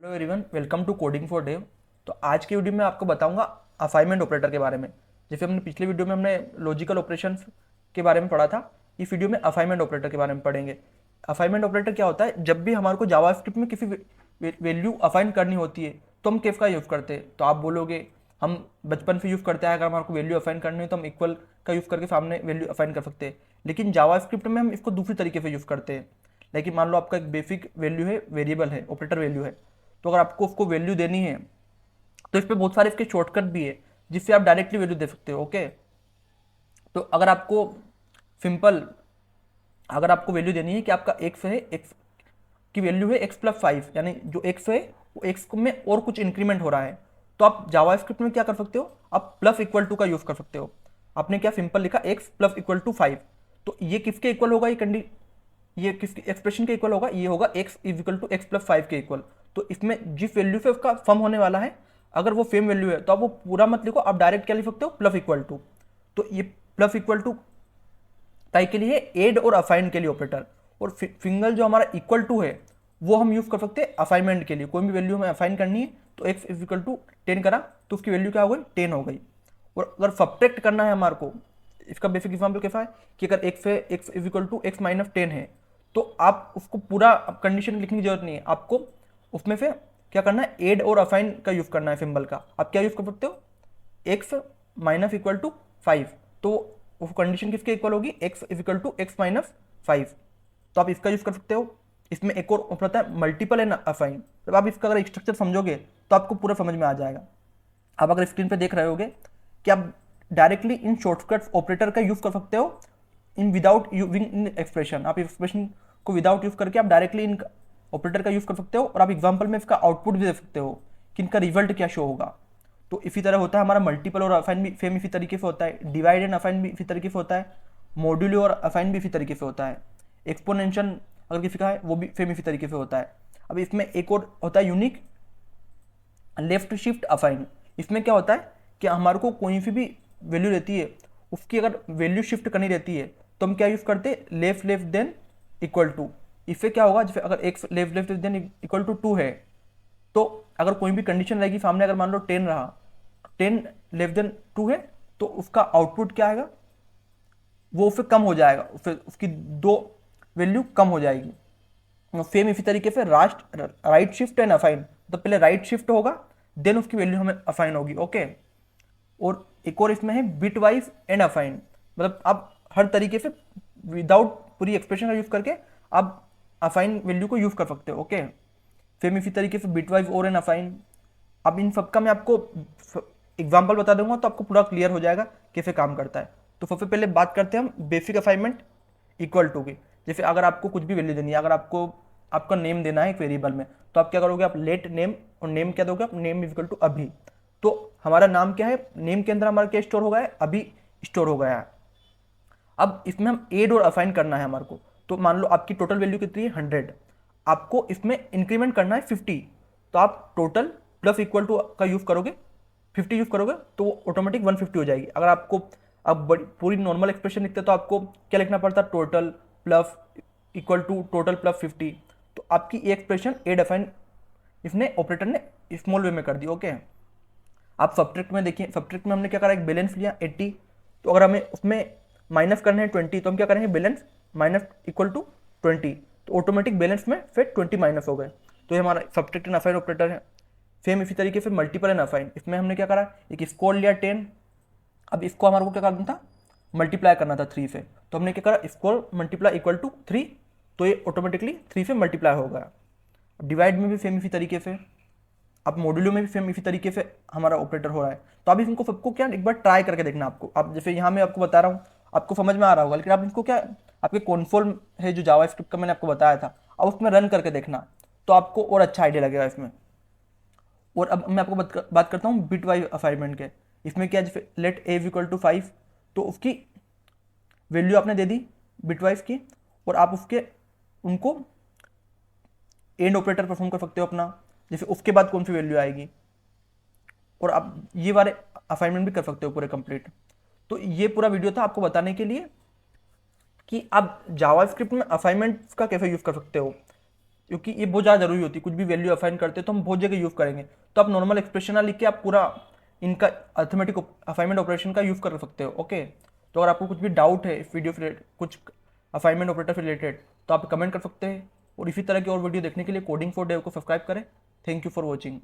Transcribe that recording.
Hello everyone, welcome to coding for dev. तो आज की वीडियो में आपको बताऊंगा असाइनमेंट ऑपरेटर के बारे में। जैसे हमने पिछले वीडियो में हमने लॉजिकल ऑपरेशंस के बारे में पढ़ा था, इस वीडियो में असाइनमेंट ऑपरेटर के बारे में पढ़ेंगे। असाइनमेंट ऑपरेटर क्या होता है? जब भी हमारे को जावास्क्रिप्ट में किसी वैल्यू असाइन करनी होती है तो हम किसका यूज़ करते हैं? तो आप बोलोगे हम बचपन से यूज़ करते हैं, अगर हमारे को वैल्यू असाइन करनी है तो हम इक्वल का यूज़ करके सामने वैल्यू असाइन कर सकते हैं। लेकिन जावास्क्रिप्ट में हम इसको दूसरी तरीके से यूज़ करते हैं। लेकिन मान लो आपका एक बेसिक वैल्यू है, वेरिएबल है, ऑपरेटर वैल्यू है, तो अगर आपको उसको वैल्यू देनी है तो इस पे बहुत सारे इसके शॉर्टकट भी है जिससे आप डायरेक्टली वैल्यू दे सकते हो। ओके, तो अगर आपको सिंपल अगर आपको वैल्यू देनी है कि आपका एक्स है, एक्स की वैल्यू है x+5, यानी जो x है वो x में और कुछ इंक्रीमेंट हो रहा है, तो आप जावास्क्रिप्ट में क्या कर सकते हो? आप प्लस इक्वल टू का यूज कर सकते हो। आपने क्या सिंपल लिखा, x प्लस इक्वल टू 5, तो ये किसके इक्वल होगा? ये किसके एक्सप्रेशन के इक्वल होगा? ये होगा x is equal to x+5 के इक्वल। तो इसमें जिस वैल्यू से उसका सम होने वाला है, अगर वो सेम वैल्यू है तो आप वो पूरा मत लिखो, आप डायरेक्ट क्या लिख सकते हो? Plus equal to. तो ये प्लस इक्वल टू टाई के लिए एड और असाइन के लिए ऑपरेटर, और सिंगल जो हमारा इक्वल टू है वो हम यूज कर सकते हैं असाइनमेंट के लिए। कोई भी वैल्यू हमें असाइन करनी है तो x इज इक्वल टू 10 करा तो उसकी वैल्यू क्या हो गई? 10 हो गई। और अगर सब्ट्रैक्ट करना है हमारे को, इसका बेसिक एग्जाम्पल कैसा है कि अगर x है, x is equal to x-10 है, तो आप उसको पूरा कंडीशन लिखने की जरूरत नहीं है, आपको उसमें से क्या करना है? एड और असाइन का यूज करना है सिंबल का। आप क्या यूज कर सकते हो? x-5, तो वो कंडीशन किसके इक्वल होगी? x is equal to x-5, तो आप इसका यूज कर सकते हो। इसमें एक और ऑप्शन होता है मल्टीपल एंड असाइन। जब आप इसका अगर स्ट्रक्चर समझोगे तो आपको पूरा समझ में आ जाएगा। आप अगर स्क्रीन पे देख रहे होगे कि आप डायरेक्टली इन शॉर्टकट ऑपरेटर का यूज कर सकते हो in without using in expression. आप एक्सप्रेशन को विदाउट यूज करके आप डायरेक्टली इन ऑपरेटर का यूज कर सकते हो, और आप एग्जाम्पल में इसका आउटपुट भी दे सकते हो कि इनका रिजल्ट क्या शो होगा। तो इसी तरह होता है हमारा मल्टीपल और असाइन भी सेम इसी तरीके से होता है, डिवाइड एंड असाइन भी इसी तरीके से होता है, मॉड्यूलो और असाइन भी इसी तरीके से होता है, एक्सपोनेंशियल अगर किसी का है वो भी सेम इसी तरीके से होता है। अब इसमें एक और होता है यूनिक लेफ्ट शिफ्ट असाइन। इसमें क्या होता है कि हमारे को कोई सी भी वैल्यू रहती है, उसकी अगर वैल्यू शिफ्ट करनी रहती है तो हम क्या यूज करते हैं? Left left then equal to. इससे क्या होगा? जैसे अगर x left left then equal to 2 है, तो अगर कोई भी कंडीशन रहेगी सामने, अगर मान लो 10 रहा, 10 लेफ्ट देन 2 है, तो उसका आउटपुट क्या आएगा? वो फिर कम हो जाएगा, फिर उसकी दो वैल्यू कम हो जाएगी। सेम इसी तरीके से राइट शिफ्ट एंड असाइन, तो पहले राइट शिफ्ट होगा देन उसकी वैल्यू हमें असाइन होगी। ओके, और एक और इसमें है बिट वाइज एंड असाइन, मतलब आप हर तरीके से विदाउट पूरी एक्सप्रेशन का यूज करके आप असाइन वैल्यू को यूज कर सकते हो। ओके, सेम इसी तरीके से बिट वाइज और एंड असाइन। अब इन सबका मैं आपको एग्जाम्पल बता दूंगा तो आपको पूरा क्लियर हो जाएगा कैसे काम करता है। तो सबसे पहले बात करते हैं हम बेसिक असाइनमेंट इक्वल टू की। जैसे अगर आपको कुछ भी वैल्यू देनी है, अगर आपको आपका नेम देना है एक वेरिएबल में, तो आप क्या करोगे? आप लेट नेम, और नेम क्या दोगे आप? नेम इज इक्वल टू अभी। तो हमारा नाम क्या है? नेम के अंदर हमारा क्या स्टोर हो गया है? अभी स्टोर हो गया है। अब इसमें हम एड और असाइन करना है हमारे को। तो मान लो आपकी टोटल वैल्यू कितनी है? 100, आपको इसमें इंक्रीमेंट करना है 50, तो आप टोटल प्लस इक्वल टू का यूज करोगे, 50 यूज करोगे तो वो ऑटोमेटिक 150 हो जाएगी। अगर आपको अब पूरी नॉर्मल एक्सप्रेशन लिखते तो आपको क्या लिखना पड़ता? Total plus equal to total plus 50। तो आपकी ये एक्सप्रेशन एड असाइन इसने ऑपरेटर ने स्मॉल वे में कर दी। ओके, आप सब्ट्रैक्ट में देखिए, सब्ट्रैक्ट में हमने क्या करा? एक बैलेंस लिया 80, तो अगर हमें उसमें माइनस करने हैं 20, तो हम क्या करेंगे? बैलेंस माइनस इक्वल टू 20, तो ऑटोमेटिक बैलेंस में फिर 20 माइनस हो गए। तो ये हमारा सब्ट्रैक्ट एंड असाइन ऑपरेटर है। सेम इसी तरीके से मल्टीपल एंड असाइन, इसमें हमने क्या करा? एक स्क्वायर लिया 10, अब इसको हमारे को क्या करना था? मल्टीप्लाई करना था 3 से, तो हमने क्या करा? स्क्वायर मल्टीप्लाई इक्वल टू 3, तो ये ऑटोमेटिकली 3 से मल्टीप्लाई हो गया। डिवाइड में भी सेम इसी तरीके से, अब मॉड्यूलो में भी सेम इसी तरीके से हमारा ऑपरेटर हो रहा है। तो अब इनको सबको क्या एक बार ट्राई करके देखना आपको। अब जैसे यहाँ मैं आपको बता रहा हूँ, आपको समझ में आ रहा होगा, लेकिन आप इनको क्या, आपके कॉन्सोल है जो जावास्क्रिप्ट का मैंने आपको बताया था, अब उसमें रन करके देखना, तो आपको और अच्छा आइडिया लगेगा इसमें। और अब मैं आपको बात करता हूँ बिट वाइज असाइनमेंट के। इसमें क्या, जैसे लेट ए इक्वल टू 5, तो उसकी वैल्यू आपने दे दी बिट वाइज की, और आप उसके उनको एंड ऑपरेटर परफॉर्म कर सकते हो अपना, जैसे उसके बाद कौन सी वैल्यू आएगी, और आप ये वाले असाइनमेंट भी कर सकते हो पूरे कंप्लीट। तो ये पूरा वीडियो था आपको बताने के लिए कि आप जावास्क्रिप्ट में असाइनमेंट्स का कैसे यूज कर सकते हो। क्योंकि ये बहुत ज़्यादा जरूरी होती है, कुछ भी वैल्यू अफाइन करते हैं तो हम बहुत जगह यूज़ करेंगे। तो आप नॉर्मल एक्सप्रेशन ना लिख के आप पूरा इनका अर्थमेटिक असाइनमेंट ऑपरेशन का यूज़ कर सकते हो। ओके, तो अगर आपको कुछ भी डाउट है इस वीडियो से कुछ असाइनमेंट ऑपरेटर से रिलेटेड तो आप कमेंट कर सकते हैं। और इसी तरह की और वीडियो देखने के लिए कोडिंग फॉर डेव को सब्सक्राइब करें। Thank you for watching.